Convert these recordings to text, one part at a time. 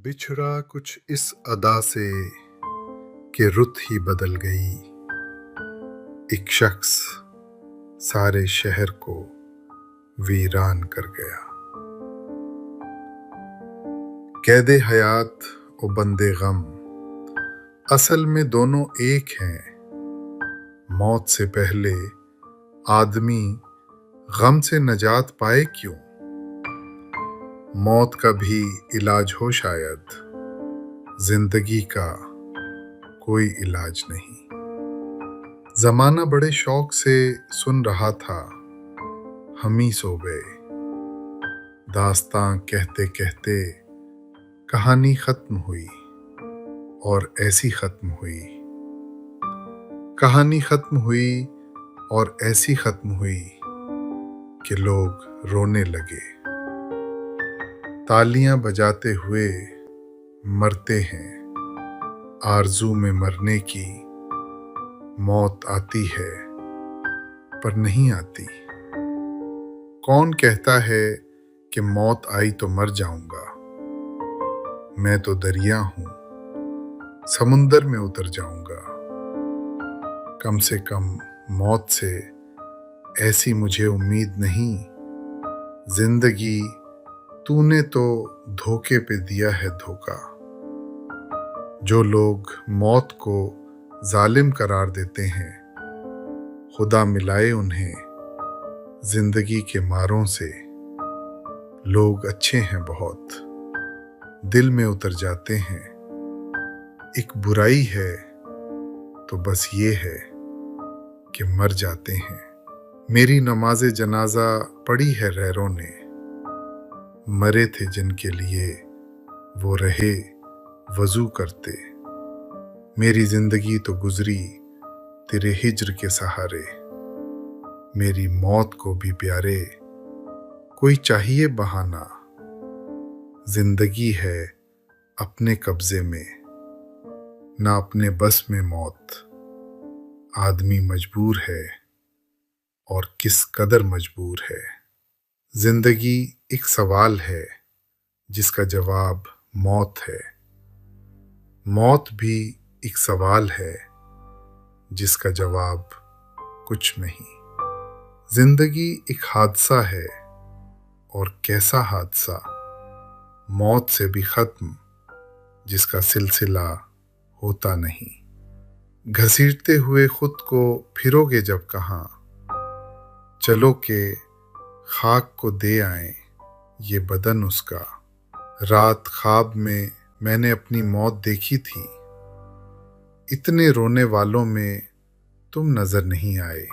बिछड़ा कुछ इस अदा से कि रुत ही बदल गई। एक शख्स सारे शहर को वीरान कर गया। कैदे हयात और बंदे गम असल में दोनों एक हैं। मौत से पहले आदमी गम से नजात पाए क्यों? मौत का भी इलाज हो शायद, जिंदगी का कोई इलाज नहीं। जमाना बड़े शौक से सुन रहा था, हम ही सो गए। दास्तां कहते कहते कहानी खत्म हुई और ऐसी खत्म हुई। कहानी खत्म हुई और ऐसी खत्म हुई कि लोग रोने लगे। तालियां बजाते हुए मरते हैं। आरज़ू में मरने की मौत आती है पर नहीं आती। कौन कहता है कि मौत आई तो मर जाऊंगा? मैं तो दरिया हूं, समुंदर में उतर जाऊंगा। कम से कम मौत से ऐसी मुझे उम्मीद नहीं। जिंदगी तूने तो धोखे पे दिया है धोखा। जो लोग मौत को जालिम करार देते हैं, खुदा मिलाए उन्हें जिंदगी के मारों से। लोग अच्छे हैं बहुत, दिल में उतर जाते हैं। एक बुराई है तो बस ये है कि मर जाते हैं। मेरी नमाज़े जनाजा पढ़ी है गैरों ने, मरे थे जिनके लिए वो रहे वजू करते। मेरी जिंदगी तो गुजरी तेरे हिज्र के सहारे। मेरी मौत को भी प्यारे कोई चाहिए बहाना। जिंदगी है अपने कब्जे में, ना अपने बस में मौत। आदमी मजबूर है और किस कदर मजबूर है। जिंदगी एक सवाल है जिसका जवाब मौत है। मौत भी एक सवाल है जिसका जवाब कुछ नहीं। जिंदगी एक हादसा है और कैसा हादसा। मौत से भी खत्म जिसका सिलसिला होता नहीं। घसीटते हुए खुद को फिरोगे जब कहाँ, चलो के खाक को दे आए ये बदन उसका। रात ख्वाब में मैंने अपनी मौत देखी थी। इतने रोने वालों में तुम नजर नहीं आए।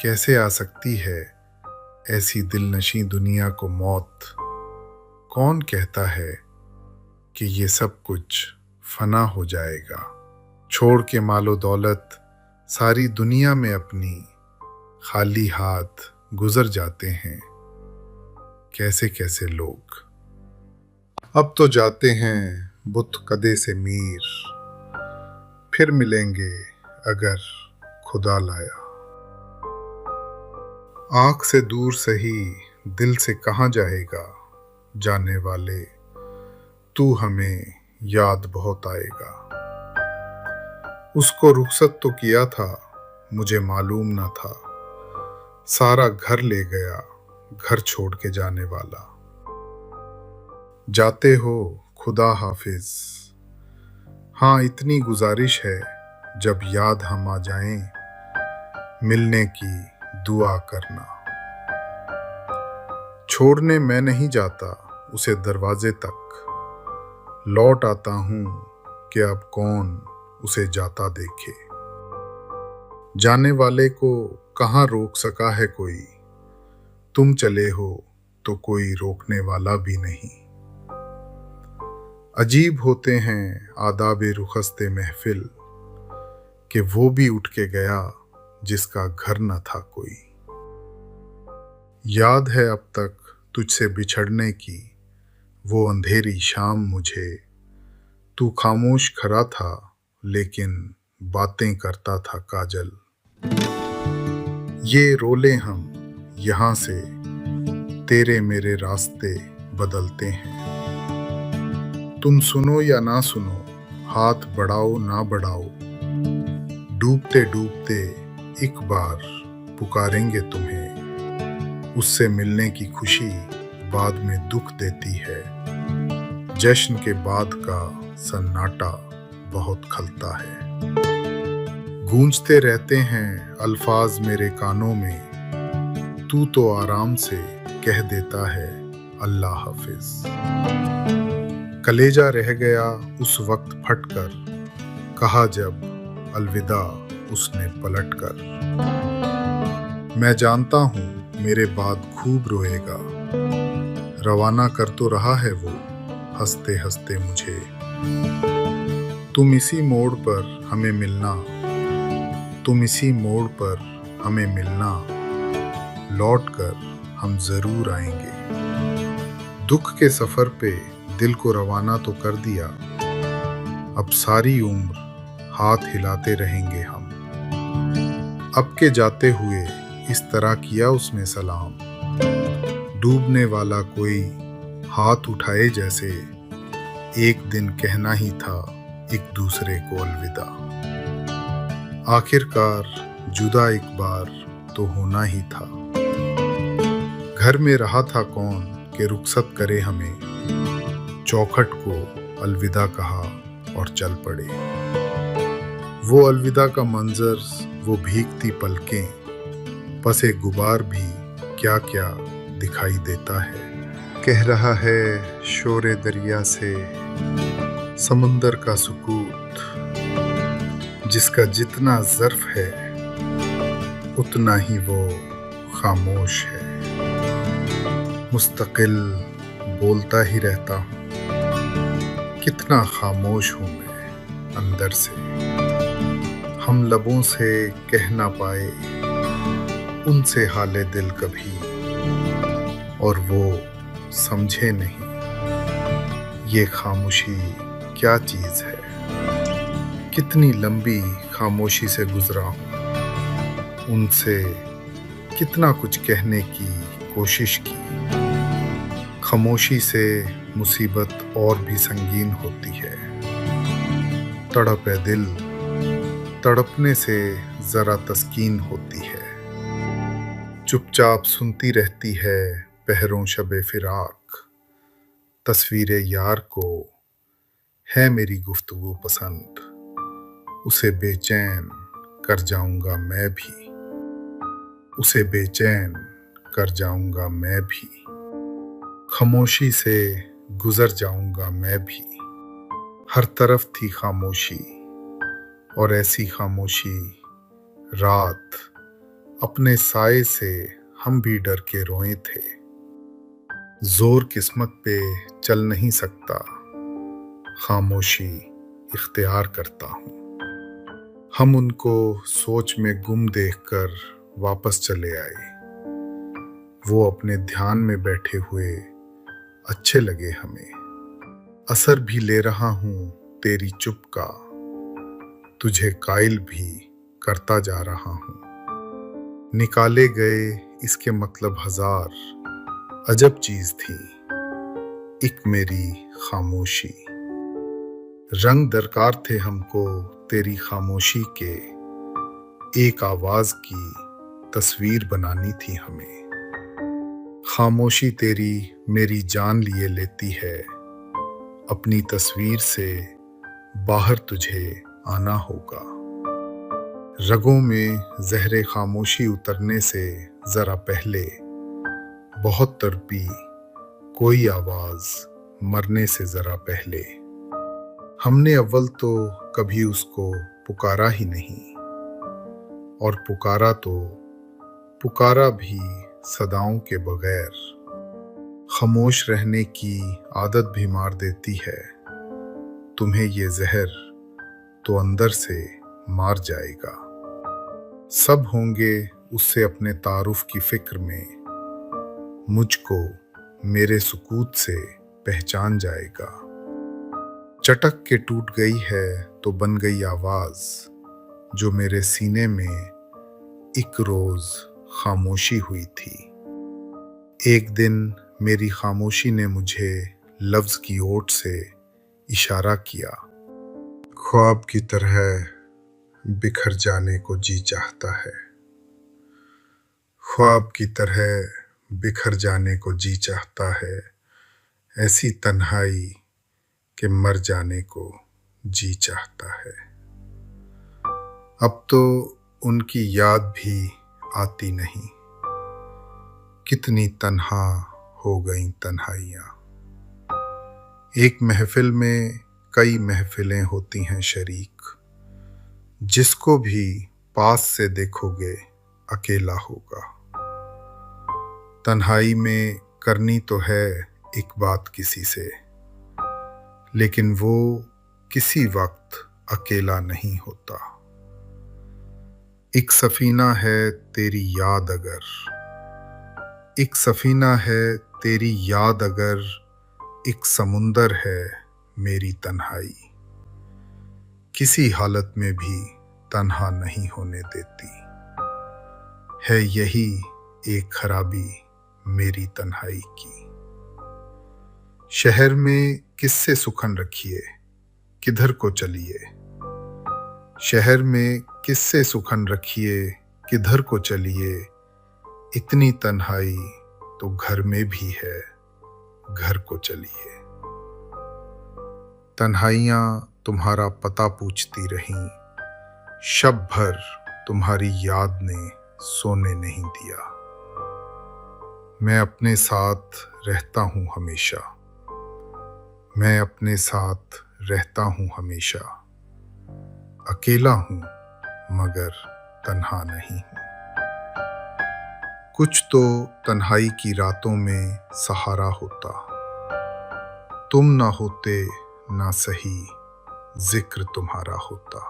कैसे आ सकती है ऐसी दिलनशी दुनिया को मौत? कौन कहता है कि ये सब कुछ फना हो जाएगा? छोड़ के मालो दौलत सारी दुनिया में अपनी, खाली हाथ गुजर जाते हैं कैसे कैसे लोग। अब तो जाते हैं बुत कदे से मीर, फिर मिलेंगे अगर खुदा लाया। आंख से दूर सही दिल से कहाँ जाएगा जाने वाले, तू हमें याद बहुत आएगा। उसको रुखसत तो किया था मुझे मालूम न था, सारा घर ले गया घर छोड़ के जाने वाला। जाते हो खुदा हाफिज, हाँ इतनी गुजारिश है जब याद हम आ जाएं, मिलने की दुआ करना। छोड़ने मैं नहीं जाता उसे दरवाजे तक, लौट आता हूं कि अब कौन उसे जाता देखे। जाने वाले को कहाँ रोक सका है कोई, तुम चले हो तो कोई रोकने वाला भी नहीं। अजीब होते हैं आदाबे रुखस्ते महफिल, कि वो भी उठ के गया जिसका घर न था कोई। याद है अब तक तुझसे बिछड़ने की वो अंधेरी शाम मुझे। तू खामोश खड़ा था लेकिन बातें करता था काजल। ये रोले हम यहाँ से तेरे मेरे रास्ते बदलते हैं। तुम सुनो या ना सुनो, हाथ बढ़ाओ ना बढ़ाओ, डूबते डूबते एक बार पुकारेंगे तुम्हें। उससे मिलने की खुशी बाद में दुख देती है। जश्न के बाद का सन्नाटा बहुत खलता है। गूंजते रहते हैं अल्फाज मेरे कानों में, तू तो आराम से कह देता है अल्लाह हाफिज। कलेजा रह गया उस वक्त फटकर, कहा जब अलविदा उसने पलटकर। मैं जानता हूँ मेरे बाद खूब रोएगा, रवाना कर तो रहा है वो हंसते हंसते मुझे। तुम इसी मोड़ पर हमें मिलना, तुम इसी मोड़ पर हमें मिलना, लौट कर हम जरूर आएंगे। दुख के सफर पे दिल को रवाना तो कर दिया, अब सारी उम्र हाथ हिलाते रहेंगे हम। अब के जाते हुए इस तरह किया उसने सलाम, डूबने वाला कोई हाथ उठाए जैसे, एक दिन कहना ही था एक दूसरे को अलविदा। आखिरकार जुदा एक बार तो होना ही था। घर में रहा था कौन कि रुखसत करे हमें, चौखट को अलविदा कहा और चल पड़े। वो अलविदा का मंजर, वो भीगती पलकें, पसे गुबार भी क्या क्या दिखाई देता है। कह रहा है शोरे दरिया से समंदर का सुकूत, जिसका जितना ज़र्फ है उतना ही वो खामोश है। मुस्तकिल बोलता ही रहता हूँ, कितना खामोश हूँ मैं अंदर से। हम लबों से कह ना पाए उनसे हाले दिल कभी, और वो समझे नहीं ये खामोशी क्या चीज़ है। कितनी लंबी खामोशी से गुजरा हूँ, उनसे कितना कुछ कहने की कोशिश की। खामोशी से मुसीबत और भी संगीन होती है। तड़प है दिल, तड़पने से जरा तस्कीन होती है। चुपचाप सुनती रहती है पहरों शबे फिराक, तस्वीरे यार को है मेरी गुफ्तगू पसंद, उसे बेचैन कर जाऊंगा मैं भी, उसे बेचैन कर जाऊंगा मैं भी। खामोशी से गुजर जाऊंगा मैं भी। हर तरफ थी खामोशी, और ऐसी खामोशी रात अपने साए से हम भी डर के रोए थे। जोर किस्मत पे चल नहीं सकता, खामोशी इख्तियार करता हूँ। हम उनको सोच में गुम देखकर वापस चले आए। वो अपने ध्यान में बैठे हुए अच्छे लगे हमें। असर भी ले रहा हूँ तेरी चुप का, तुझे कायल भी करता जा रहा हूँ। निकाले गए इसके मतलब हजार, अजब चीज थी एक मेरी खामोशी। रंग दरकार थे हमको तेरी खामोशी के, एक आवाज की तस्वीर बनानी थी हमें। खामोशी तेरी मेरी जान लिए लेती है, अपनी तस्वीर से बाहर तुझे आना होगा। रगों में जहरे खामोशी उतरने से जरा पहले बहुत तड़पी कोई आवाज मरने से जरा पहले। हमने अव्वल तो कभी उसको पुकारा ही नहीं, और पुकारा भी सदाओं के बगैर। खामोश रहने की आदत भी मार देती है, तुम्हें ये जहर तो अंदर से मार जाएगा। सब होंगे उससे अपने तारुफ की फिक्र में, मुझको मेरे सुकूत से पहचान जाएगा। चटक के टूट गई है तो बन गई आवाज, जो मेरे सीने में एक रोज खामोशी हुई थी। एक दिन मेरी खामोशी ने मुझे लफ्ज की ओट से इशारा किया। ख्वाब की तरह बिखर जाने को जी चाहता है, ख्वाब की तरह बिखर जाने को जी चाहता है, ऐसी तन्हाई के मर जाने को जी चाहता है। अब तो उनकी याद भी आती नहीं, कितनी तन्हा हो गई तन्हाइयाँ। एक महफिल में कई महफिलें होती हैं शरीक, जिसको भी पास से देखोगे अकेला होगा। तन्हाई में करनी तो है एक बात किसी से, लेकिन वो किसी वक्त अकेला नहीं होता। एक सफीना है तेरी याद अगर, एक सफीना है तेरी याद अगर, एक समुंदर है मेरी तन्हाई, किसी हालत में भी तन्हा नहीं होने देती। है यही एक खराबी मेरी तन्हाई की। शहर में किससे सुखन रखिए, किधर को चलिए। शहर में किससे सुखन रखिए, किधर को चलिए। इतनी तन्हाई तो घर में भी है, घर को चलिए। तन्हाइयाँ तुम्हारा पता पूछती रहीं, शब भर तुम्हारी याद ने सोने नहीं दिया। मैं अपने साथ रहता हूँ हमेशा, मैं अपने साथ रहता हूँ हमेशा। अकेला हूँ मगर तन्हा नहीं हूँ। कुछ तो तन्हाई की रातों में सहारा होता, तुम ना होते ना सही जिक्र तुम्हारा होता।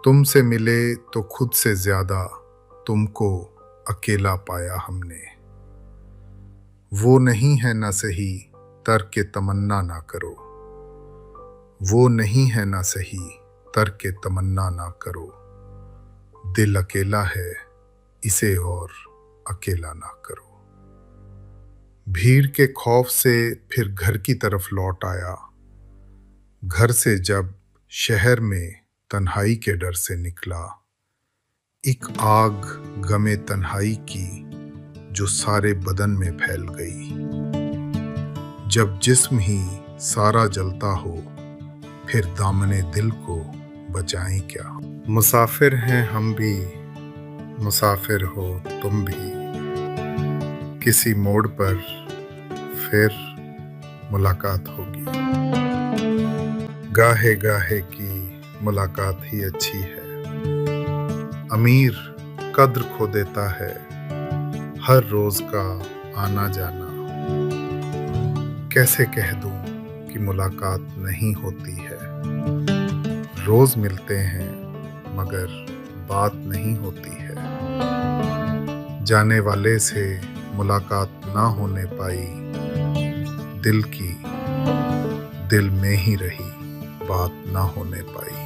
तुमसे मिले तो खुद से ज्यादा तुमको अकेला पाया हमने। वो नहीं है ना सही तर्क तमन्ना ना करो, वो नहीं है ना सही तर्क तमन्ना ना करो। दिल अकेला है इसे और अकेला ना करो। भीड़ के खौफ से फिर घर की तरफ लौट आया, घर से जब शहर में तन्हाई के डर से निकला। एक आग गमे तन्हाई की जो सारे बदन में फैल गई। जब जिस्म ही सारा जलता हो, फिर दामने दिल को बचाएं क्या। मुसाफिर हैं हम भी, मुसाफिर हो तुम भी, किसी मोड़ पर फिर मुलाकात होगी। गाहे गाहे की मुलाकात ही अच्छी है। अमीर कद्र खो देता है हर रोज का आना जाना। कैसे कह दूं कि मुलाकात नहीं होती है। रोज मिलते हैं मगर बात नहीं होती है। जाने वाले से मुलाकात ना होने पाई, दिल की दिल में ही रही बात ना होने पाई।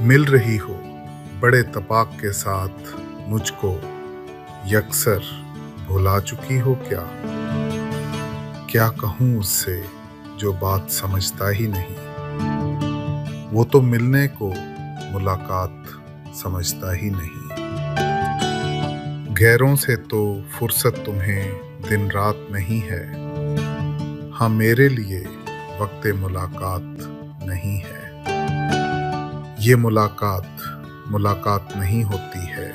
मिल रही हो बड़े तपाक के साथ मुझको, यकसर भुला चुकी हो क्या। क्या कहूँ उससे जो बात समझता ही नहीं। वो तो मिलने को मुलाकात समझता ही नहीं। गैरों से तो फुर्सत तुम्हें दिन रात नहीं है। हाँ मेरे लिए वक्त मुलाकात नहीं है। ये मुलाकात मुलाकात नहीं होती है।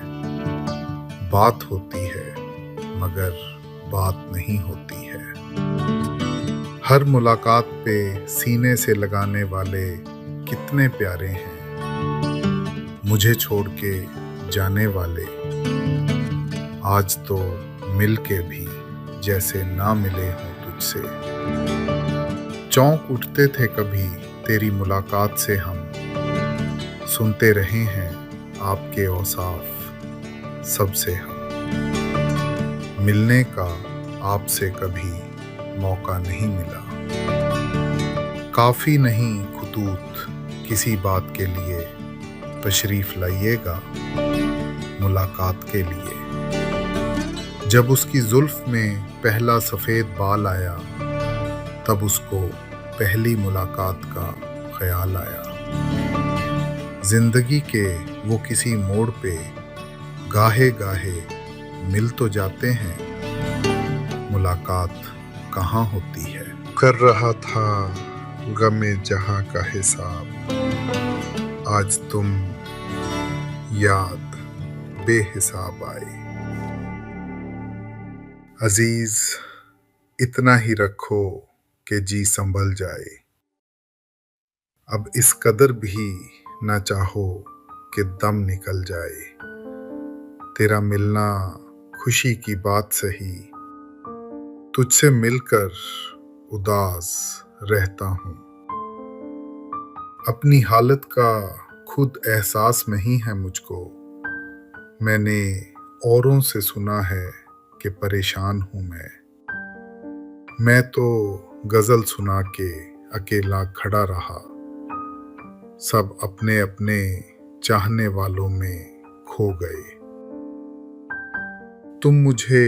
बात होती है मगर बात नहीं होती है। हर मुलाकात पे सीने से लगाने वाले कितने प्यारे हैं। मुझे छोड़ के जाने वाले आज तो मिल के भी जैसे ना मिले हों तुझसे। चौंक उठते थे कभी तेरी मुलाकात से हम, सुनते रहे हैं आपके औसाफ सबसे हम। मिलने का आपसे कभी मौका नहीं मिला। काफी नहीं खुतूत किसी बात के लिए, तशरीफ लाइएगा मुलाकात के लिए। जब उसकी जुल्फ में पहला सफेद बाल आया, तब उसको पहली मुलाकात का ख्याल आया। जिंदगी के वो किसी मोड़ पे गाहे गाहे मिल तो जाते हैं, मुलाकात कहाँ होती है। कर रहा था गमे जहां का हिसाब, आज तुम याद बेहिसाब आई। अजीज, इतना ही रखो कि जी संभल जाए, अब इस कदर भी ना चाहो कि दम निकल जाए। तेरा मिलना खुशी की बात सही, तुझसे मिलकर उदास रहता हूँ। अपनी हालत का खुद एहसास नहीं है मुझको, मैंने औरों से सुना है कि परेशान हूँ मैं तो गजल सुना के अकेला खड़ा रहा, सब अपने अपने चाहने वालों में खो गए। तुम मुझे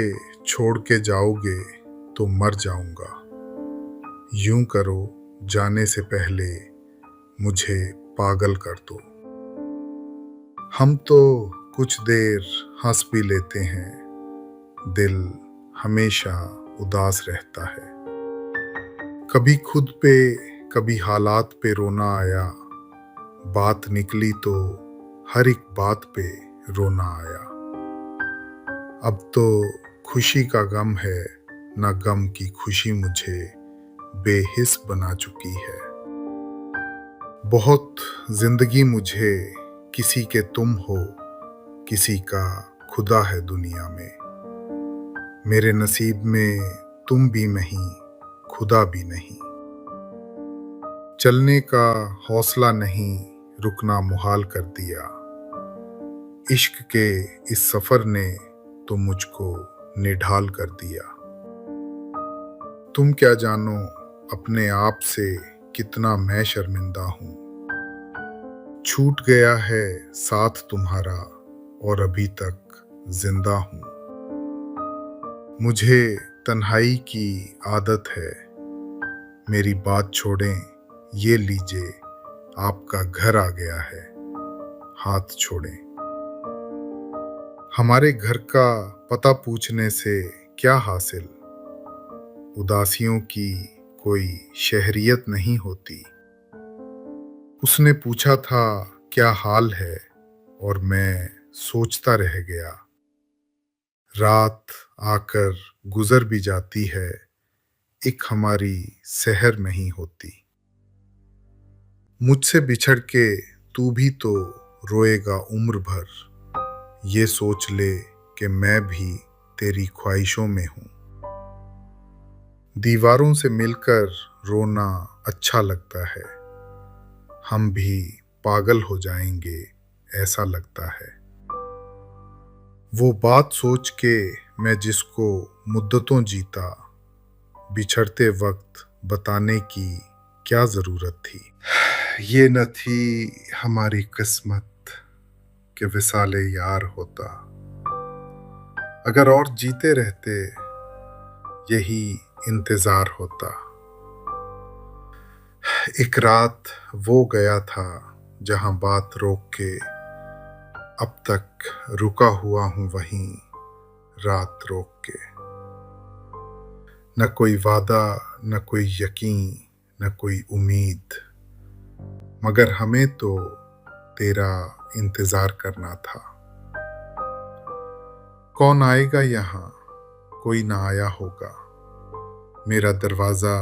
छोड़ के जाओगे तो मर जाऊंगा, यूं करो जाने से पहले मुझे पागल कर दो। हम तो कुछ देर हंस भी लेते हैं, दिल हमेशा उदास रहता है। कभी खुद पे कभी हालात पे रोना आया, बात निकली तो हर एक बात पे रोना आया। अब तो खुशी का गम है, ना गम की खुशी मुझे बेहिस बना चुकी है। बहुत जिंदगी मुझे किसी के तुम हो, किसी का खुदा है दुनिया में। मेरे नसीब में तुम भी नहीं, खुदा भी नहीं। चलने का हौसला नहीं, रुकना मुहाल कर दिया। इश्क के इस सफर ने तो मुझको निढाल कर दिया। तुम क्या जानो अपने आप से कितना मैं शर्मिंदा हूँ। छूट गया है साथ तुम्हारा और अभी तक जिंदा हूँ। मुझे तन्हाई की आदत है, मेरी बात छोड़ें, ये लीजिए आपका घर आ गया है, हाथ छोड़ें। हमारे घर का पता पूछने से क्या हासिल, उदासियों की कोई शहरियत नहीं होती। उसने पूछा था क्या हाल है और मैं सोचता रह गया। रात आकर गुजर भी जाती है, एक हमारी सहर नहीं होती। मुझसे बिछड़ के तू भी तो रोएगा उम्र भर, ये सोच ले कि मैं भी तेरी ख्वाहिशों में हूं। दीवारों से मिलकर रोना अच्छा लगता है, हम भी पागल हो जाएंगे ऐसा लगता है। वो बात सोच के मैं जिसको मुद्दतों जीता, बिछड़ते वक्त बताने की क्या जरूरत थी। ये न थी हमारी किस्मत कि विसाले यार होता, अगर और जीते रहते यही इंतजार होता। एक रात वो गया था जहां बात रोक के, अब तक रुका हुआ हूं वहीं रात रोक के। न कोई वादा, न कोई यकीन, न कोई उम्मीद, मगर हमें तो तेरा इंतजार करना था। कौन आएगा यहाँ, कोई ना आया होगा, मेरा दरवाजा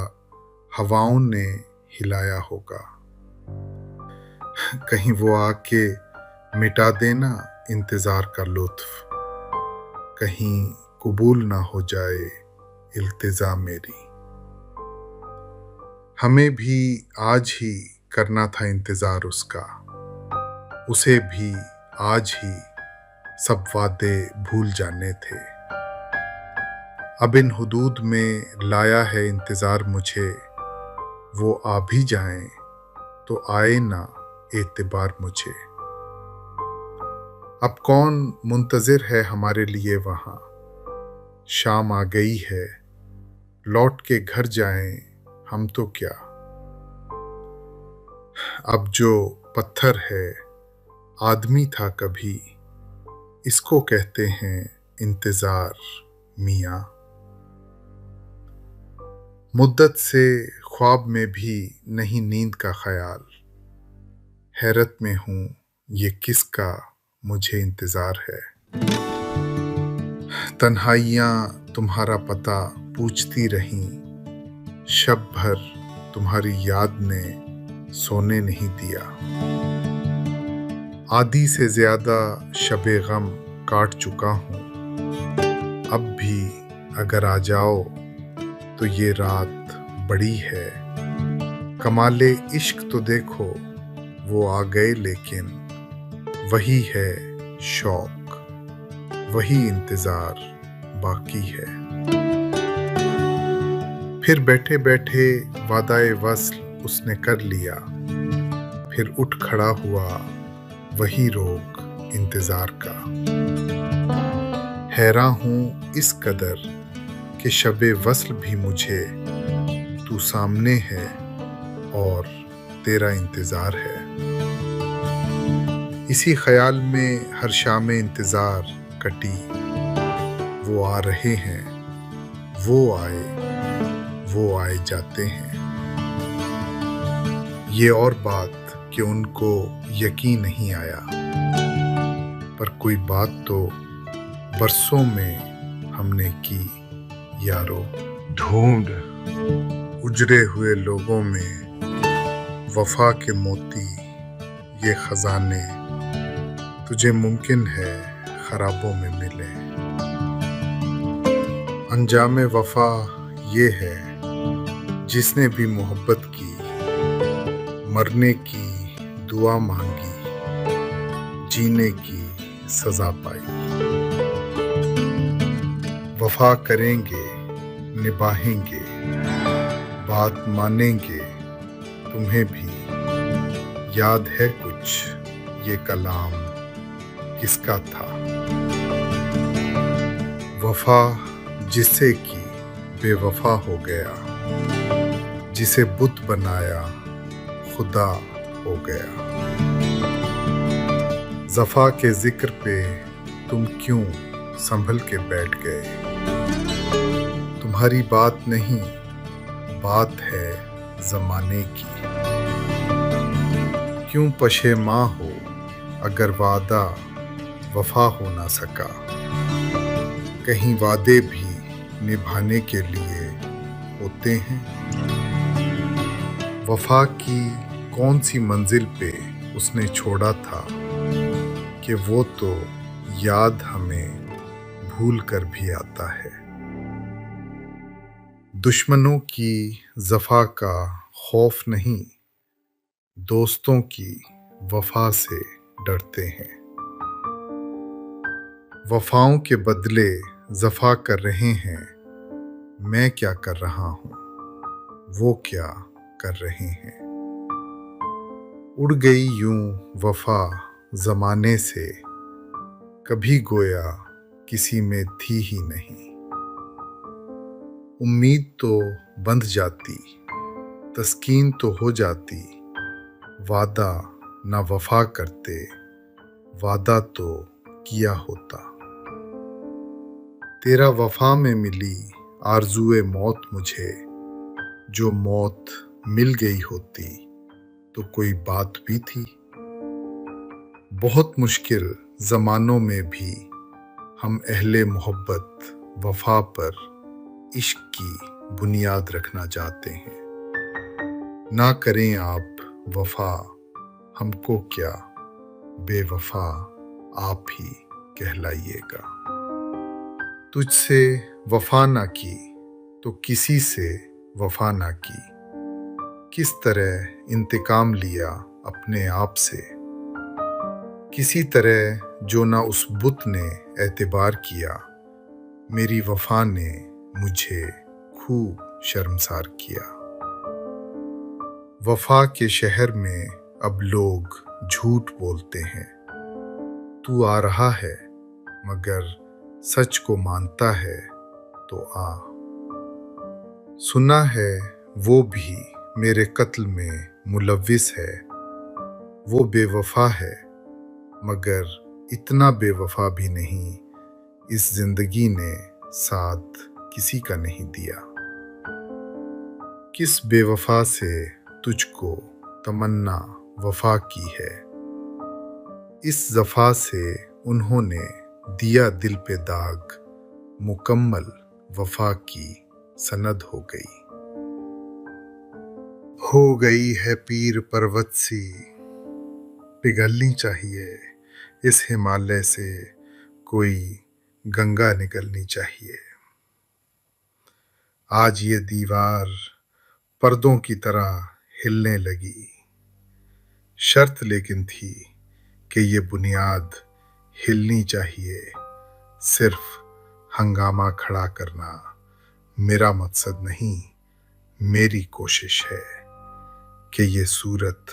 हवाओं ने हिलाया होगा। कहीं वो आके मिटा देना इंतजार का लुत्फ, कहीं कबूल ना हो जाए इल्तिजा मेरी। हमें भी आज ही करना था इंतजार उसका, उसे भी आज ही सब वादे भूल जाने थे। अब इन हुदूद में लाया है इंतजार मुझे, वो आ भी जाएं तो आए ना एतबार मुझे। अब कौन मुंतजिर है हमारे लिए वहां, शाम आ गई है, लौट के घर जाएं हम तो क्या, अब जो पत्थर है आदमी था कभी, इसको कहते हैं इंतजार मियाँ। मुद्दत से ख्वाब में भी नहीं नींद का ख्याल, हैरत में हूँ ये किसका मुझे इंतजार है। तन्हाइयाँ तुम्हारा पता पूछती रहीं, शब भर तुम्हारी याद ने सोने नहीं दिया। आधी से ज्यादा शबे गम काट चुका हूँ, अब भी अगर आ जाओ तो ये रात बड़ी है। कमाले इश्क तो देखो वो आ गए, लेकिन वही है शौक, वही इंतजार बाकी है। फिर बैठे बैठे वादाए वस्ल उसने कर लिया, फिर उठ खड़ा हुआ वही रोग इंतजार का। हैरान हूँ इस कदर कि शबे वस्ल भी मुझे तू सामने है और तेरा इंतजार है। इसी ख्याल में हर शाम इंतजार कटी, वो आ रहे हैं, वो आए जाते हैं। ये और बात कि उनको यकीन नहीं आया, पर कोई बात तो बरसों में हमने की यारो। ढूंढ उजड़े हुए लोगों में वफा के मोती ये खजाने, तुझे मुमकिन है खराबों में मिले। अंजामे वफा ये है जिसने भी मोहब्बत की, मरने की दुआ मांगी, जीने की सजा पाई। वफा करेंगे निभाएंगे, बात मानेंगे, तुम्हें भी याद है कुछ ये कलाम किसका था। वफा जिसे की बेवफा हो गया, जिसे बुत बनाया खुदा हो गया। जफा के जिक्र पे तुम क्यों संभल के बैठ गए। तुम्हारी बात नहीं, बात है जमाने की। क्यों पशेमां हो अगर वादा वफा हो ना सका। कहीं वादे भी निभाने के लिए होते हैं। वफा की कौन सी मंजिल पे उसने छोड़ा था कि वो तो याद हमें भूल कर भी आता है। दुश्मनों की जफा का खौफ नहीं, दोस्तों की वफा से डरते हैं। वफाओं के बदले जफा कर रहे हैं, मैं क्या कर रहा हूँ, वो क्या कर रहे हैं। उड़ गई यूं वफा जमाने से, कभी गोया किसी में थी ही नहीं। उम्मीद तो बंध जाती, तस्कीन तो हो जाती, वादा ना वफा करते, वादा तो किया होता। तेरा वफा में मिली आरज़ुए मौत मुझे, जो मौत मिल गई होती तो कोई बात भी थी। बहुत मुश्किल ज़मानों में भी हम अहले मोहब्बत वफा पर इश्क की बुनियाद रखना चाहते हैं। ना करें आप वफा, हमको क्या बेवफा आप ही कहलाइएगा। तुझसे वफा ना की तो किसी से वफा ना की, किस तरह इंतकाम लिया अपने आप से। किसी तरह जो ना उस बुत ने एतबार किया, मेरी वफा ने मुझे खूब शर्मसार किया। वफा के शहर में अब लोग झूठ बोलते हैं, तू आ रहा है मगर सच को मानता है तो आ। सुना है वो भी मेरे कत्ल में मुलव्विस है। वो बेवफा है, मगर इतना बेवफा भी नहीं इस जिंदगी ने साथ किसी का नहीं दिया। किस बेवफा से तुझको तमन्ना वफा की है, इस जफा से उन्होंने दिया दिल पे दाग, मुकम्मल वफा की सनद हो गई है पीर पर्वत सी, पिघलनी चाहिए इस हिमालय से कोई गंगा निकलनी चाहिए। आज ये दीवार पर्दों की तरह हिलने लगी, शर्त लेकिन थी कि ये बुनियाद हिलनी चाहिए। सिर्फ हंगामा खड़ा करना मेरा मकसद नहीं, मेरी कोशिश है कि ये सूरत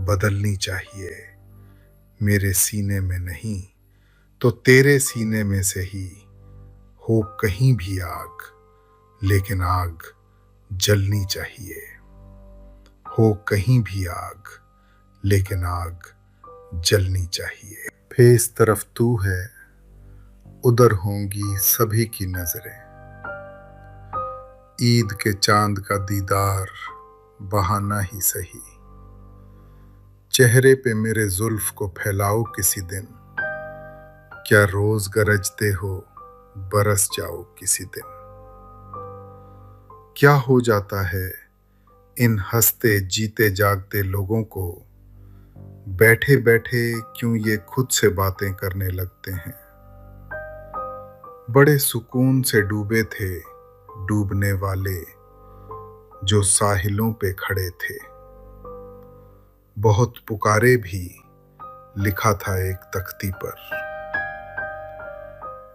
बदलनी चाहिए। मेरे सीने में नहीं तो तेरे सीने में से ही हो कहीं भी आग, लेकिन आग जलनी चाहिए। हो कहीं भी आग, लेकिन आग जलनी चाहिए। फेस तरफ तू है, उधर होंगी सभी की नजरें। ईद के चांद का दीदार बहाना ही सही, चेहरे पे मेरे जुल्फ को फैलाओ किसी दिन। क्या रोज गरजते हो बरस जाओ किसी दिन। क्या हो जाता है इन हंसते जीते जागते लोगों को, बैठे बैठे क्यों ये खुद से बातें करने लगते हैं। बड़े सुकून से डूबे थे डूबने वाले जो साहिलों पे खड़े थे। बहुत पुकारे भी लिखा था एक तख्ती पर,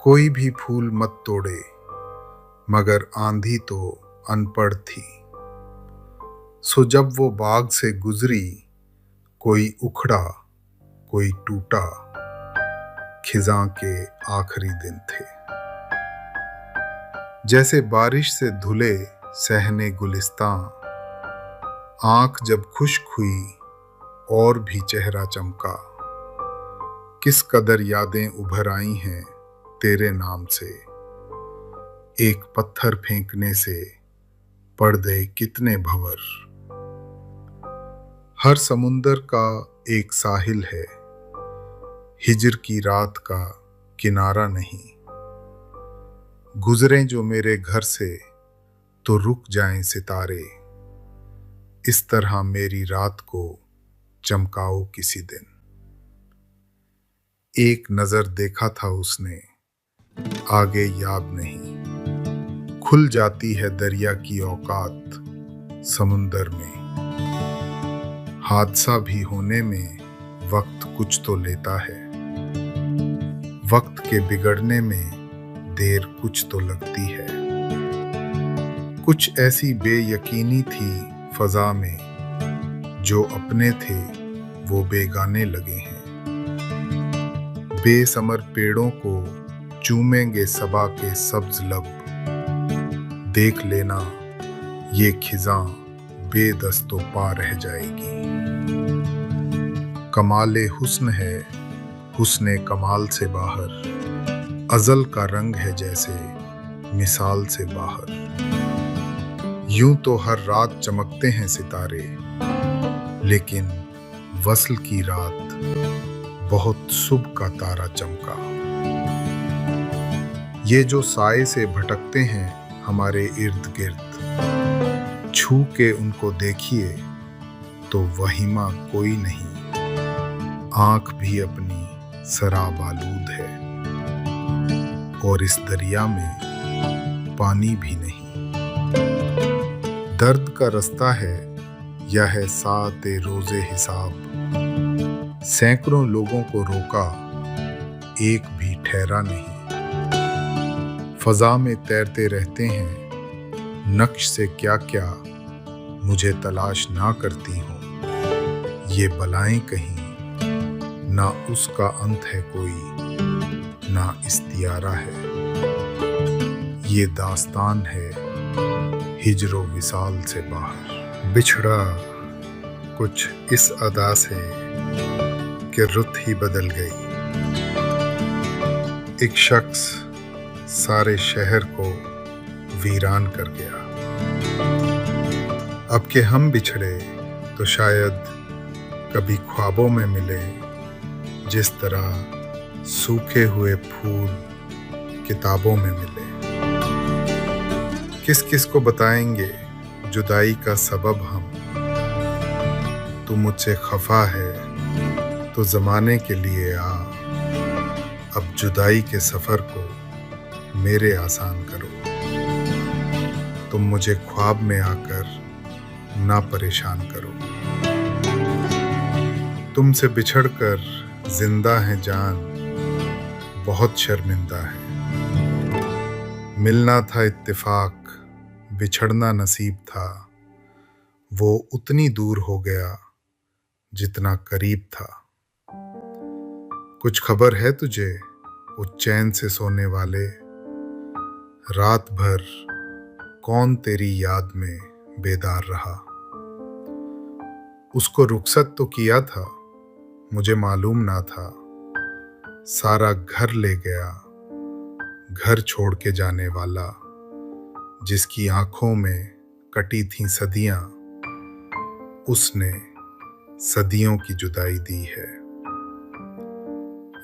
कोई भी फूल मत तोड़े, मगर आंधी तो अनपढ़ थी। सो जब वो बाग से गुजरी, कोई उखड़ा कोई टूटा, खिजां के आखिरी दिन थे। जैसे बारिश से धुले सहने गुलिस्तां, आंख जब खुश्क हुई और भी चेहरा चमका। किस कदर यादें उभर आई हैं तेरे नाम से, एक पत्थर फेंकने से पड़ गए कितने भंवर। हर समुंदर का एक साहिल है, हिजर की रात का किनारा नहीं। गुजरें जो मेरे घर से तो रुक जाएं सितारे, इस तरह मेरी रात को चमकाओ किसी दिन। एक नजर देखा था उसने, आगे याद नहीं। खुल जाती है दरिया की औकात समुंदर में। हादसा भी होने में वक्त कुछ तो लेता है, वक्त के बिगड़ने में देर कुछ तो लगती है। कुछ ऐसी बेयकीनी थी फजा में, जो अपने थे वो बेगाने लगे हैं। बेसमर पेड़ों को चूमेंगे सबा के सब्ज लब, देख लेना ये खिजां बेदस्तो पा रह जाएगी। कमाले हुस्न है हुस्ने कमाल से बाहर, अजल का रंग है जैसे मिसाल से बाहर। यूं तो हर रात चमकते हैं सितारे, लेकिन वस्ल की रात बहुत सुबह का तारा चमका। ये जो साए से भटकते हैं हमारे इर्द गिर्द, छू के उनको देखिए तो वहीमा कोई नहीं। आंख भी अपनी शराब आलूद है, और इस दरिया में पानी भी नहीं। दर्द का रास्ता है या है साते रोजे हिसाब, सैकड़ों लोगों को रोका एक भी ठहरा नहीं। फजा में तैरते रहते हैं नक्श से क्या क्या मुझे तलाश ना करती हूँ। ये बलाएं कहीं ना उसका अंत है कोई, ना इस्तियारा है। ये दास्तान है हिजरो विसाल से बाहर। बिछड़ा कुछ इस अदा से कि रुत ही बदल गई। एक शख्स सारे शहर को वीरान कर गया। अब के हम बिछड़े तो शायद कभी ख्वाबों में मिले, जिस तरह सूखे हुए फूल किताबों में मिले। किस किस को बताएंगे जुदाई का सबब हम। तू मुझसे खफा है तो ज़माने के लिए आ, अब जुदाई के सफ़र को मेरे आसान करो। तुम मुझे ख्वाब में आकर ना परेशान करो। तुमसे बिछड़कर जिंदा है जान, बहुत शर्मिंदा है। मिलना था इत्तेफाक, बिछड़ना नसीब था। वो उतनी दूर हो गया जितना करीब था। कुछ खबर है तुझे वो चैन से सोने वाले, रात भर कौन तेरी याद में बेदार रहा। उसको रुखसत तो किया था, मुझे मालूम ना था। सारा घर ले गया, घर छोड़ के जाने वाला, जिसकी आंखों में कटी थीं सदियां, उसने सदियों की जुदाई दी है।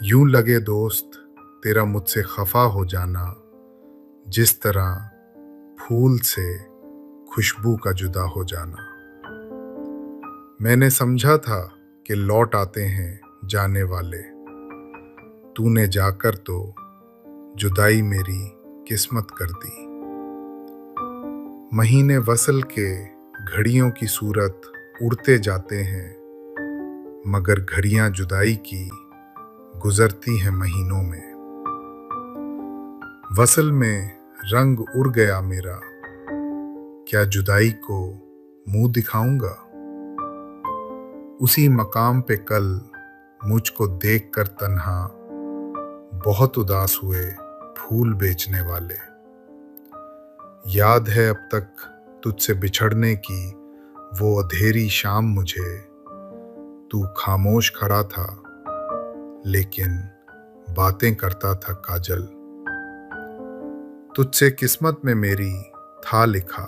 यूं लगे दोस्त तेरा मुझसे खफा हो जाना, जिस तरह फूल से खुशबू का जुदा हो जाना। मैंने समझा था कि लौट आते हैं जाने वाले, तूने जाकर तो जुदाई मेरी किस्मत कर दी। महीने वसल के घड़ियों की सूरत उड़ते जाते हैं, मगर घड़ियां जुदाई की गुजरती हैं महीनों में। वसल में रंग उड़ गया मेरा, क्या जुदाई को मुंह दिखाऊंगा। उसी मकाम पे कल मुझको देखकर तन्हा बहुत उदास हुए फूल बेचने वाले। याद है अब तक तुझसे बिछड़ने की वो अंधेरी शाम मुझे। तू खामोश खड़ा था लेकिन बातें करता था काजल। तुझसे किस्मत में मेरी था लिखा,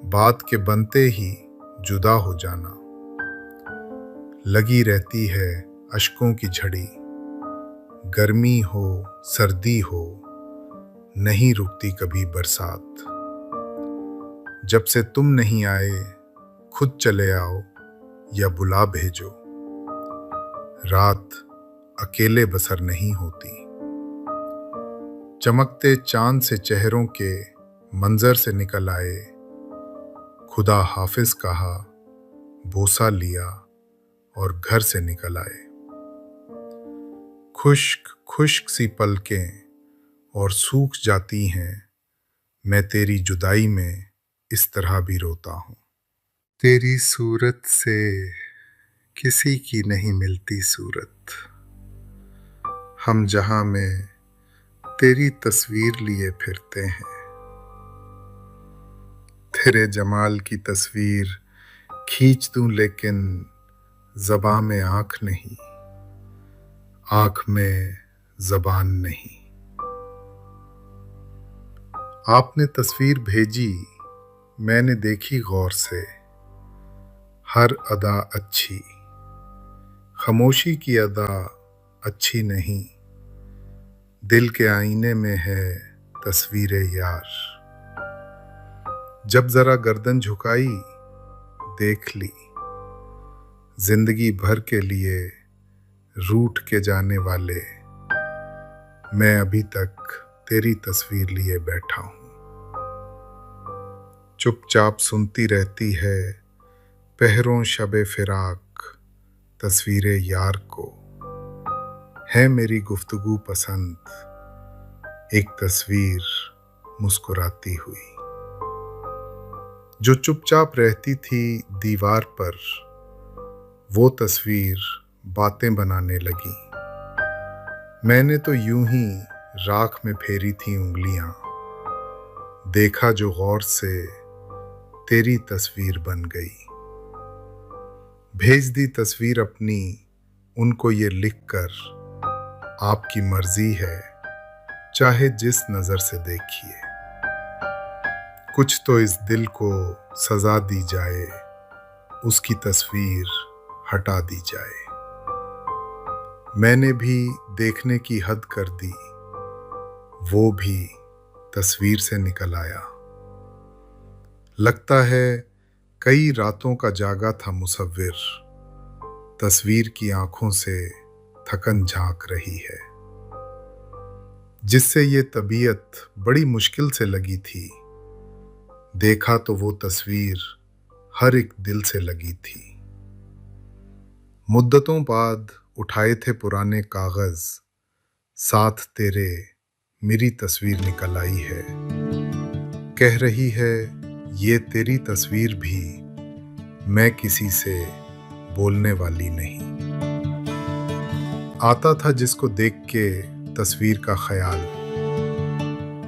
बात के बनते ही जुदा हो जाना। लगी रहती है अश्कों की झड़ी, गर्मी हो सर्दी हो नहीं रुकती कभी बरसात। जब से तुम नहीं आए खुद चले आओ या बुला भेजो, रात अकेले बसर नहीं होती। चमकते चांद से चेहरों के मंजर से निकल आए, खुदा हाफिज कहा बोसा लिया और घर से निकल आए। खुश्क खुश्क सी पलकें और सूख जाती हैं, मैं तेरी जुदाई में इस तरह भी रोता हूँ। तेरी सूरत से किसी की नहीं मिलती सूरत, हम जहां में तेरी तस्वीर लिए फिरते हैं। तेरे जमाल की तस्वीर खींच दूं लेकिन ज़बां में आँख नहीं, आँख में ज़बान नहीं। आपने तस्वीर भेजी, मैंने देखी गौर से, हर अदा अच्छी, खामोशी की अदा अच्छी नहीं। दिल के आईने में है तस्वीरे यार, जब जरा गर्दन झुकाई देख ली। जिंदगी भर के लिए रूठ के जाने वाले, मैं अभी तक तेरी तस्वीर लिए बैठा हूँ। चुपचाप सुनती रहती है पहरों शबे फिराक तस्वीरे यार को। है मेरी गुफ्तगू पसंद एक तस्वीर मुस्कुराती हुई, जो चुपचाप रहती थी दीवार पर, वो तस्वीर बातें बनाने लगी। मैंने तो यूं ही राख में फेरी थी उंगलियां, देखा जो गौर से तेरी तस्वीर बन गई। भेज दी तस्वीर अपनी उनको ये लिखकर, आपकी मर्जी है चाहे जिस नजर से देखिए। कुछ तो इस दिल को सजा दी जाए, उसकी तस्वीर हटा दी जाए। मैंने भी देखने की हद कर दी, वो भी तस्वीर से निकल आया। लगता है कई रातों का जागा था मुसव्विर, तस्वीर की आंखों से थकन झांक रही है। जिससे ये तबीयत बड़ी मुश्किल से लगी थी, देखा तो वो तस्वीर हर एक दिल से लगी थी। मुद्दतों बाद उठाए थे पुराने कागज, साथ तेरे मेरी तस्वीर निकल आई है। कह रही है ये तेरी तस्वीर भी, मैं किसी से बोलने वाली नहीं। आता था जिसको देख के तस्वीर का ख्याल,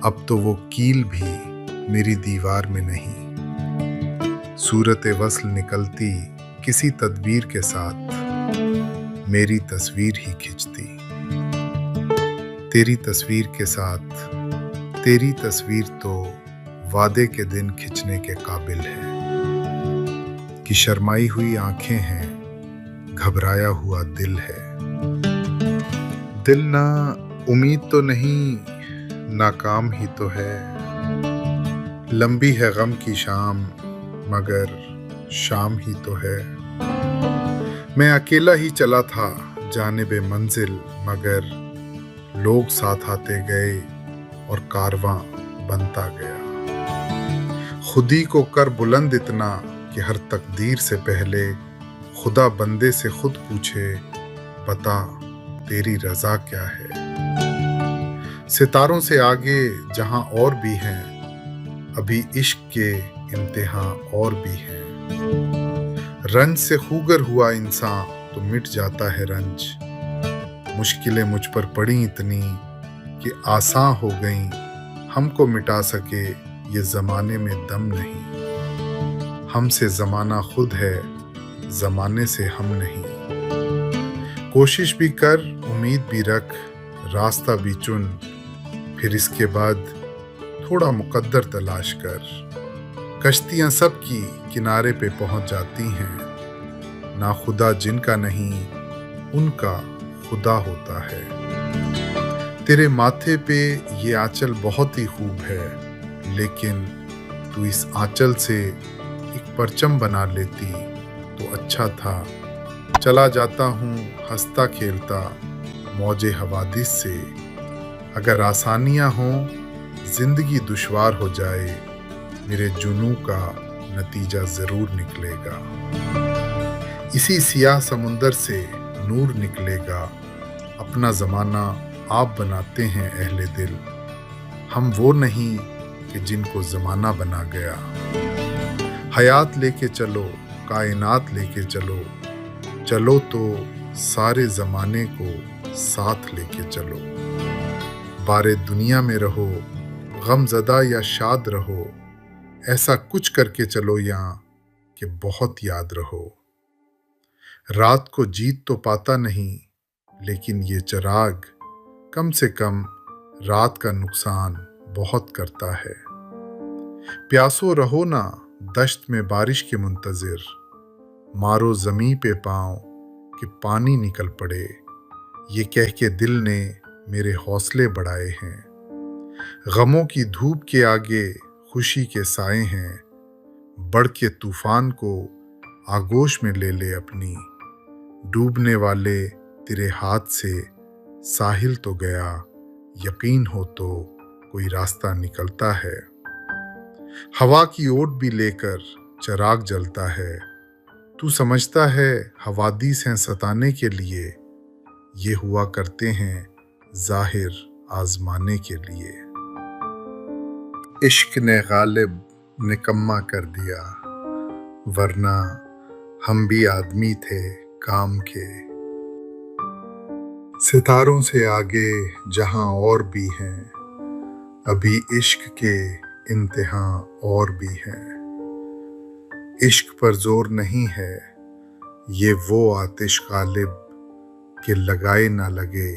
अब तो वो कील भी मेरी दीवार में नहीं। सूरत वस्ल निकलती किसी तदबीर के साथ, मेरी तस्वीर ही खिंचती। तेरी तस्वीर के साथ तेरी तस्वीर तो वादे के दिन खिंचने के काबिल है कि शर्माई हुई आंखें हैं, घबराया हुआ दिल है। दिल ना उम्मीद तो नहीं, नाकाम ही तो है। लंबी है गम की शाम, मगर शाम ही तो है। मैं अकेला ही चला था जानिबे मंजिल, मगर लोग साथ आते गए और कारवां बनता गया। खुदी को कर बुलंद इतना कि हर तकदीर से पहले खुदा बंदे से खुद पूछे, बता तेरी रजा क्या है। सितारों से आगे जहां और भी हैं, अभी इश्क के इम्तिहां और भी हैं। रंज से खूगर हुआ इंसान तो मिट जाता है रंज। मुश्किलें मुझ पर पड़ी इतनी कि आसान हो गईं, हमको मिटा सके ये जमाने में दम नहीं। हमसे जमाना खुद है, जमाने से हम नहीं। कोशिश भी कर, उम्मीद भी रख, रास्ता भी चुन, फिर इसके बाद थोड़ा मुकद्दर तलाश कर। कश्तियां सबकी किनारे पे पहुंच जाती हैं, ना खुदा जिनका नहीं उनका खुदा होता है। तेरे माथे पे ये आंचल बहुत ही खूब है, लेकिन तू इस आंचल से एक परचम बना लेती तो अच्छा था। चला जाता हूँ हंसता खेलता मौजे हवादिस से। अगर आसानियां हों, जिंदगी दुश्वार हो जाए, मेरे जुनू का नतीजा जरूर निकलेगा। इसी सियाह समुंदर से नूर निकलेगा। अपना जमाना आप बनाते हैं अहले दिल, हम वो नहीं कि जिनको जमाना बना गया। हयात लेके चलो, कायनात लेके चलो, चलो तो सारे जमाने को साथ लेके चलो। बारे दुनिया में रहो, गमज़दा या शाद रहो, ऐसा कुछ करके चलो यहाँ कि बहुत याद रहो। रात को जीत तो पाता नहीं, लेकिन ये चिराग कम से कम रात का नुकसान बहुत करता है। प्यासो रहो ना दश्त में बारिश के मुंतजिर, मारो ज़मीं पे पाँव कि पानी निकल पड़े। ये कह के दिल ने मेरे हौसले बढ़ाए हैं। गमों की धूप के आगे खुशी के साए हैं। बढ़ के तूफान को आगोश में ले ले अपनी, डूबने वाले तेरे हाथ से साहिल तो गया। यकीन हो तो कोई रास्ता निकलता है। हवा की ओट भी लेकर चिराग जलता है। तू समझता है हवादिस हैं सताने के लिए, ये हुआ करते हैं जाहिर आजमाने के लिए। इश्क ने गालिब निकम्मा कर दिया, वरना हम भी आदमी थे काम के। सितारों से आगे जहां और भी हैं, अभी इश्क के इंतहा और भी हैं। इश्क पर जोर नहीं है, ये वो आतिश गालिब कि लगाए ना लगे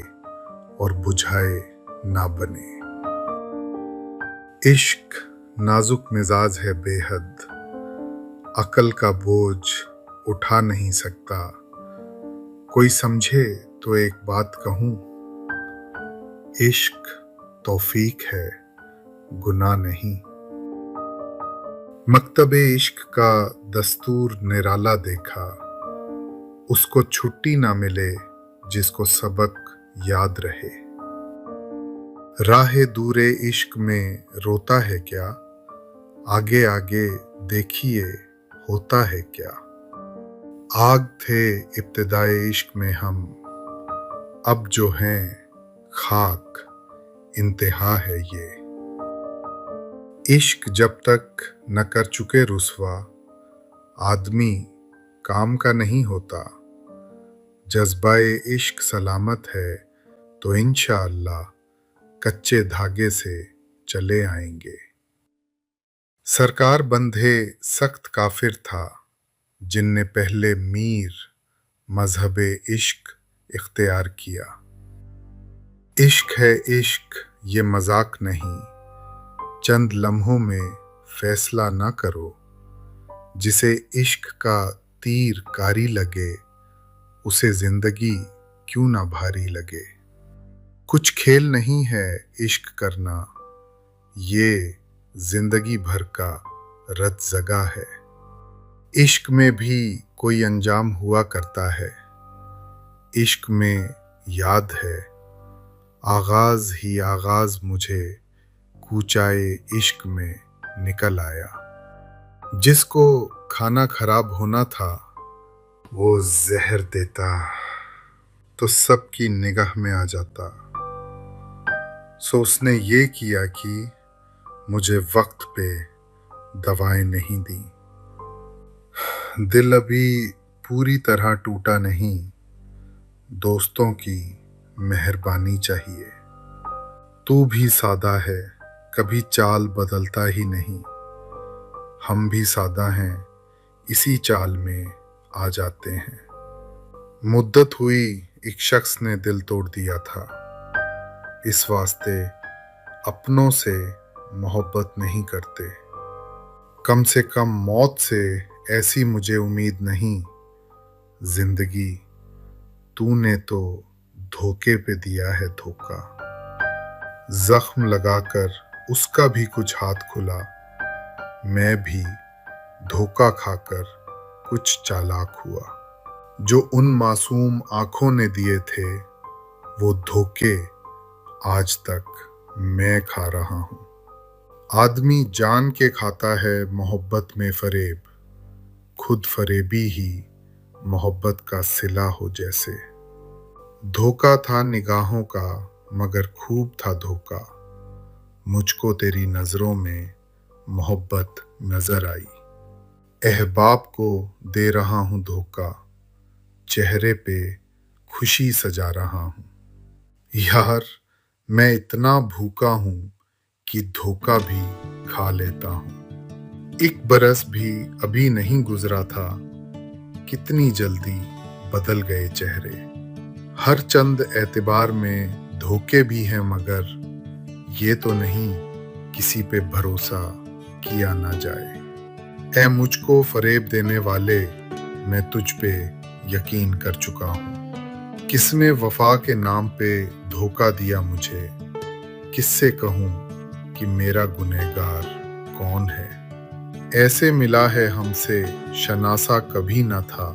और बुझाए ना बने। इश्क नाजुक मिजाज है बेहद, अकल का बोझ उठा नहीं सकता। कोई समझे तो एक बात कहूं, इश्क तौफीक है, गुनाह नहीं। मकतबे इश्क का दस्तूर निराला देखा, उसको छुट्टी ना मिले जिसको सबक याद रहे। राहे दूरे इश्क में रोता है क्या, आगे आगे देखिए होता है क्या। आग थे इब्तिदाए इश्क में हम, अब जो हैं खाक इंतहा है ये। इश्क जब तक न कर चुके रुसवा, आदमी काम का नहीं होता। जज्बाए इश्क सलामत है तो इंशाअल्लाह कच्चे धागे से चले आएंगे। सरकार बंधे सख्त काफिर था, जिनने पहले मीर मजहबे इश्क इख्तियार किया। इश्क है इश्क ये मजाक नहीं, चंद लम्हों में फैसला ना करो। जिसे इश्क का तीर कारी लगे, उसे जिंदगी क्यों ना भारी लगे। कुछ खेल नहीं है इश्क करना, ये जिंदगी भर का रत जगा है। इश्क में भी कोई अंजाम हुआ करता है, इश्क में याद है आगाज ही आगाज मुझे कूचाए इश्क में निकल आया। जिसको खाना खराब होना था वो जहर देता तो सबकी निगाह में आ जाता। सो उसने ये किया कि मुझे वक्त पे दवाएं नहीं दी। दिल अभी पूरी तरह टूटा नहीं, दोस्तों की मेहरबानी चाहिए। तू भी सादा है, कभी चाल बदलता ही नहीं। हम भी सादा हैं, इसी चाल में आ जाते हैं। मुद्दत हुई एक शख्स ने दिल तोड़ दिया था, इस वास्ते अपनों से मोहब्बत नहीं करते। कम से कम मौत से ऐसी मुझे उम्मीद नहीं। जिंदगी तूने तो धोखे पे दिया है धोखा। जख्म लगाकर उसका भी कुछ हाथ खुला, मैं भी धोखा खाकर कुछ चालाक हुआ। जो उन मासूम आंखों ने दिए थे, वो धोखे आज तक मैं खा रहा हूं। आदमी जान के खाता है मोहब्बत में फरेब, खुद फरेबी ही मोहब्बत का सिला हो जैसे। धोखा था निगाहों का मगर खूब था धोखा, मुझको तेरी नजरों में मोहब्बत नजर आई। अहबाब को दे रहा हूं धोखा, चेहरे पे खुशी सजा रहा हूं। यार मैं इतना भूखा हूं कि धोखा भी खा लेता हूं। एक बरस भी अभी नहीं गुजरा था, कितनी जल्दी बदल गए चेहरे। हर चंद एतबार में धोखे भी हैं मगर ये तो नहीं किसी पे भरोसा किया ना जाए। ऐ मुझको फरेब देने वाले, मैं तुझ पे यकीन कर चुका हूँ। किसने वफा के नाम पे धोखा दिया मुझे, किससे कहूँ कि मेरा गुनहगार कौन है। ऐसे मिला है हमसे शनासा कभी ना था,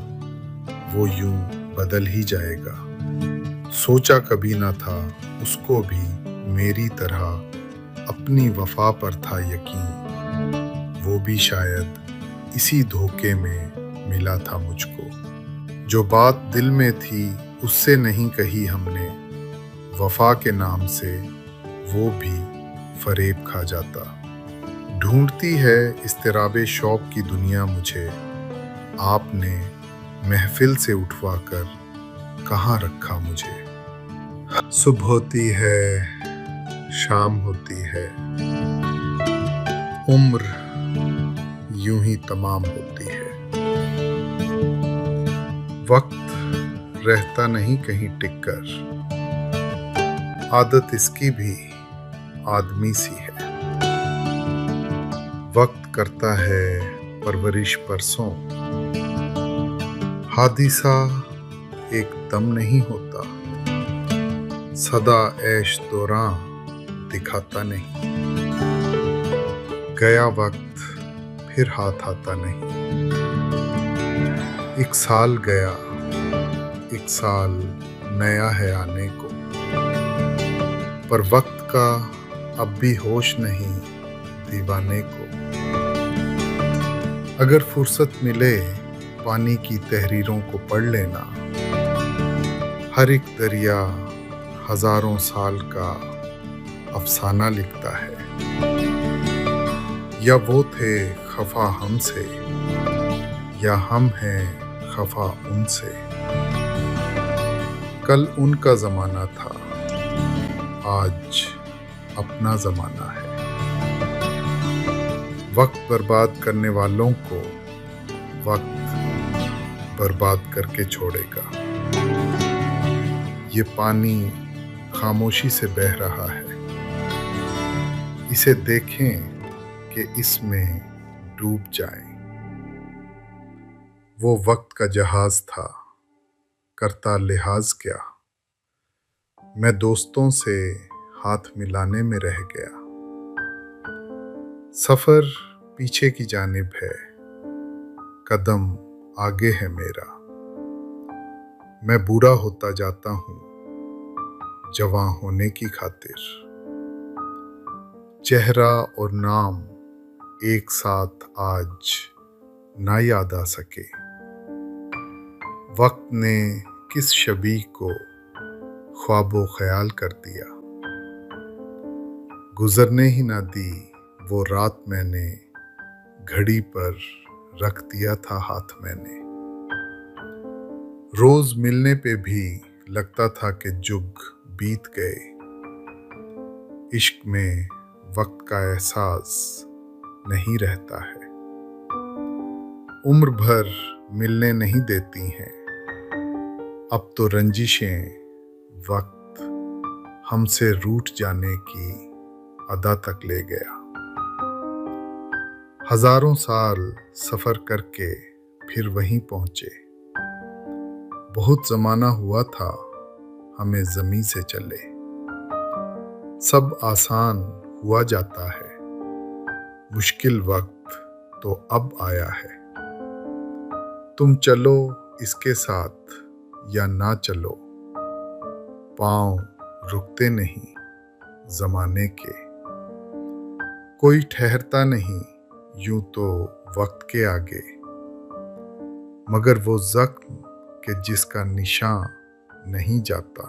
वो यूं बदल ही जाएगा। सोचा कभी ना था उसको भी मेरी तरह अपनी वफा पर था यकीन, वो भी शायद इसी धोखे में मिला था मुझको। जो बात दिल में थी उससे नहीं कही हमने, वफा के नाम से वो भी फरेब खा जाता। ढूंढती है इस्तिराबे शौक की दुनिया मुझे, आपने महफिल से उठवा कर कहाँ रखा मुझे। सुबह होती है शाम होती है, उम्र यूं ही तमाम होती है, वक्त रहता नहीं कहीं टिककर, आदत इसकी भी आदमी सी है। वक्त करता है परवरिश परसों, हादिसा एक दम नहीं होता, सदा ऐश दौरां दिखाता नहीं। गया वक्त फिर हाथ आता नहीं, एक साल गया, एक साल नया है आने को, पर वक्त का अब भी होश नहीं दीवाने को। अगर फुर्सत मिले पानी की तहरीरों को पढ़ लेना, हर एक दरिया हजारों साल का अफसाना लिखता है। या वो थे खफा हमसे, या हम हैं खफा उनसे। कल उनका जमाना था, आज अपना जमाना है। वक्त बर्बाद करने वालों को वक्त बर्बाद करके छोड़ेगा। ये पानी खामोशी से बह रहा है, इसे देखें कि इसमें डूब जाएं। वो वक्त का जहाज था, करता लिहाज क्या, मैं दोस्तों से हाथ मिलाने में रह गया। सफर पीछे की जानिब है, कदम आगे है मेरा। मैं बूढ़ा होता जाता हूँ जवां होने की खातिर। चेहरा और नाम एक साथ आज ना याद आ सके, वक्त ने किस शबी को ख्वाबो ख्याल कर दिया। गुजरने ही ना दी वो रात, मैंने घड़ी पर रख दिया था हाथ मैंने। रोज मिलने पे भी लगता था कि जुग बीत गए। इश्क में वक्त का एहसास नहीं रहता है। उम्र भर मिलने नहीं देती हैं, अब तो रंजिशें वक्त हमसे रूठ जाने की अदा तक ले गया। हजारों साल सफर करके फिर वहीं पहुंचे। बहुत जमाना हुआ था हमें जमीन से चले। सब आसान हुआ जाता है, मुश्किल वक्त तो अब आया है। तुम चलो इसके साथ या ना चलो, पांव रुकते नहीं जमाने के। कोई ठहरता नहीं यूं तो वक्त के आगे, मगर वो जख्म के जिसका निशान नहीं जाता,